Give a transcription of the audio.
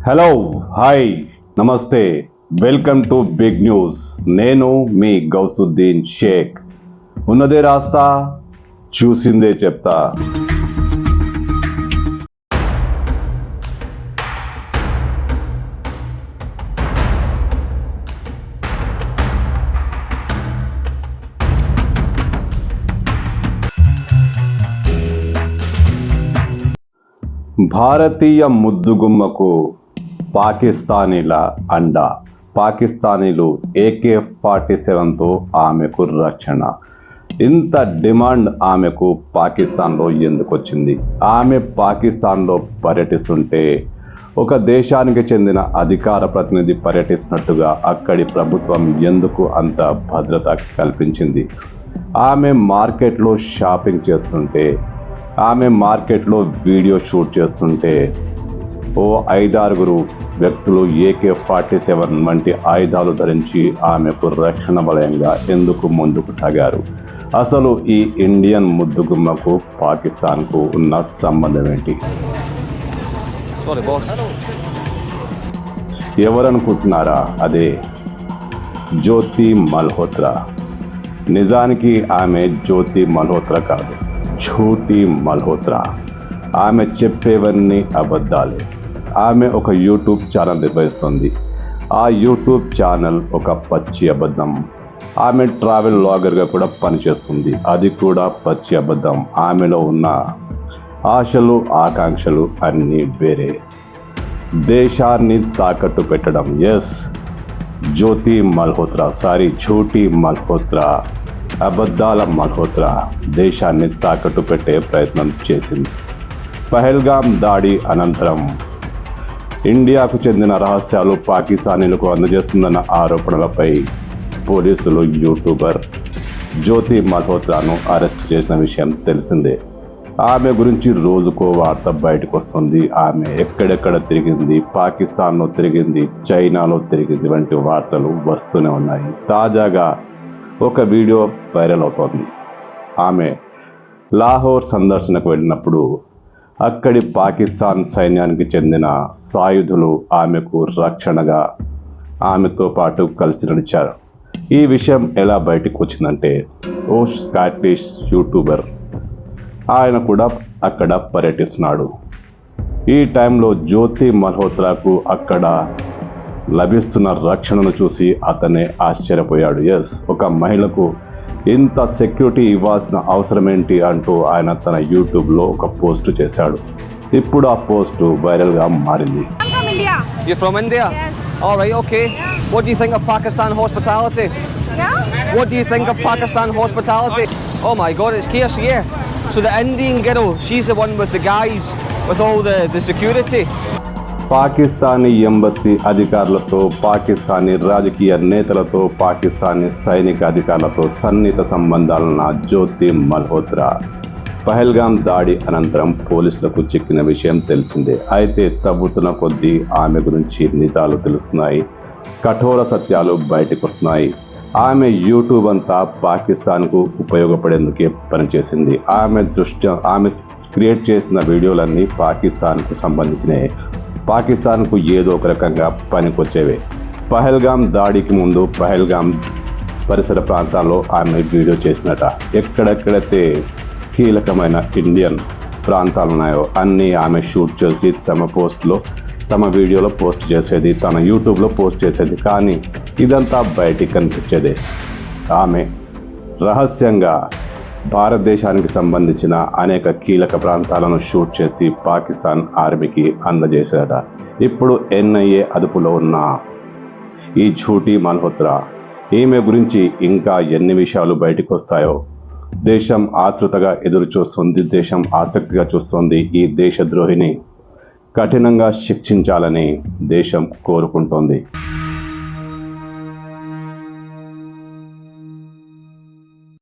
Hello hi నమస్తే welcome to big news. నేను మీ గౌసుద్దీన్ షేక్. ఉన్నదే రాస్తా, చూసిందే చెప్తా. భారతీయ ముద్దుగుమ్మకు పాకిస్తానీల అండ. పాకిస్తానీలు AK-47తో ఆమెకు రక్షణ. ఇంత డిమాండ్ ఆమెకు పాకిస్తాన్లో ఎందుకు వచ్చింది? ఆమె పాకిస్తాన్లో పర్యటిస్తుంటే ఒక దేశానికి చెందిన అధికార ప్రతినిధి పర్యటిస్తున్నట్టుగా అక్కడి ప్రభుత్వం ఎందుకు అంత భద్రత కల్పించింది? ఆమె మార్కెట్లో షాపింగ్ చేస్తుంటే, ఆమె మార్కెట్లో వీడియో షూట్ చేస్తుంటే ఓ 5-6 వ్యక్తులు AK-47 వంటి ఆయుధాలు ధరించి ఆమెకు రక్షణ వలయంగా ఎందుకు ముందుకు సాగారు? అసలు ఈ ఇండియన్ ముద్దుగుమ్మకు పాకిస్తాన్కు ఉన్న సంబంధం ఏంటి? ఎవరనుకుంటున్నారా? అదే జ్యోతి మల్హోత్రా. నిజానికి ఆమె జ్యోతి మల్హోత్రా కాదు, ఝూటి మల్హోత్రా. ఆమె చెప్పేవన్నీ అబద్ధాలే. ఆమె ఒక యూట్యూబ్ ఛానల్ నిర్వహిస్తుంది. ఆ యూట్యూబ్ ఛానల్ ఒక పచ్చి అబద్ధం. ఆమె ట్రావెల్ వ్లాగర్గా కూడా పనిచేస్తుంది. అది కూడా పచ్చి అబద్ధం. ఆమెలో ఉన్న ఆశలు ఆకాంక్షలు అన్నీ వేరే. దేశాన్ని తాకట్టు పెట్టడం. ఎస్, జ్యోతి మల్హోత్రా, ఝూటి మల్హోత్రా, అబద్ధాల మల్హోత్రా దేశాన్ని తాకట్టు పెట్టే ప్రయత్నం చేసింది. పహల్గామ్ దాడి అనంతరం ఇండియాకు చెందిన రహస్యాలు పాకిస్తానీలకు అందజేస్తుందన్న ఆరోపణలపై పోలీసులు యూట్యూబర్ జ్యోతి మల్హోత్రాను అరెస్ట్ చేసిన విషయం తెలిసిందే. ఆమె గురించి రోజుకో వార్త బయటకు వస్తుంది. ఆమె ఎక్కడెక్కడ తిరిగింది, పాకిస్తాన్లో తిరిగింది, చైనాలో తిరిగింది వంటి వార్తలు వస్తూనే ఉన్నాయి. తాజాగా ఒక వీడియో వైరల్ అవుతోంది. ఆమె లాహోర్ సందర్శనకు వెళ్ళినప్పుడు అక్కడి పాకిస్తాన్ సైన్యానికి చెందిన సాయుధులు ఆమెకు రక్షణగా ఆమెతో పాటు కలిసి నడిచారు. ఈ విషయం ఎలా బయటకు వచ్చిందంటే, ఓ స్కాటిష్ యూట్యూబర్ ఆయన కూడా అక్కడ పర్యటిస్తున్నాడు. ఈ టైంలో జ్యోతి మల్హోత్రాకు అక్కడ లభిస్తున్న రక్షణను చూసి అతనే ఆశ్చర్యపోయాడు. ఎస్, ఒక మహిళకు ఇంత సెక్యూరిటీ ఇవ్వాల్సిన అవసరం ఏంటి అంటూ ఆయన తన యూట్యూబ్లో ఒక పోస్ట్ చేశాడు. ఇప్పుడు ఆ పోస్ట్ వైరల్గా మారింది. You're from India? Yes. All right, okay. Yeah. What do you think of Pakistan hospitality? Yeah? What do you think of Pakistan hospitality? Oh my God, it's chaos here. So the Indian girl, she's the one with the guys, with all the security. Pakistani embassy అధికారులతో, పాకిస్తానీ రాజకీయ నేతలతో, పాకిస్తానీ సైనిక అధికారులతో సన్నిహిత సంబంధాలున్న జ్యోతి మల్హోత్రా పహల్గామ్ దాడి అనంతరం పోలీసులకు చిక్కిన విషయం తెలిసిందే. అయితే తవ్వుతున్న కొద్దీ ఆమె గురించి నిజాలు తెలుస్తున్నాయి. కఠోర సత్యాలు బయటకు వస్తున్నాయి. ఆమె యూట్యూబ్ అంతా పాకిస్తాన్కు ఉపయోగపడేందుకే పనిచేసింది. ఆమె క్రియేట్ చేసిన వీడియోలన్నీ పాకిస్తాన్కు సంబంధించినవి. పాకిస్తాన్కు ఏదో ఒక రకంగా పనికొచ్చేవే. పహల్గామ్ దాడికి ముందు పహల్గామ్ పరిసర ప్రాంతాల్లో ఆమె వీడియో చేసినట. ఎక్కడెక్కడైతే కీలకమైన ఇండియన్ ప్రాంతాలు ఉన్నాయో అన్నీ ఆమె షూట్ చేసి తమ వీడియోలో పోస్ట్ చేసేది, తన యూట్యూబ్లో పోస్ట్ చేసేది. కానీ ఇదంతా బయటికి కనిపించేదే. ఆమె రహస్యంగా భారతదేశానికి సంబంధించిన అనేక కీలక ప్రాంతాలను షూట్ చేసి పాకిస్తాన్ ఆర్మీకి అందజేశాడ. ఇప్పుడు NIA అదుపులో ఉన్న ఈ ఝూటి మల్హోత్రా, ఈమె గురించి ఇంకా ఎన్ని విషయాలు బయటకు వస్తాయో దేశం ఆతృతగా ఎదురు చూస్తుంది. దేశం ఆసక్తిగా చూస్తుంది. ఈ దేశద్రోహిని కఠినంగా శిక్షించాలని దేశం కోరుకుంటోంది.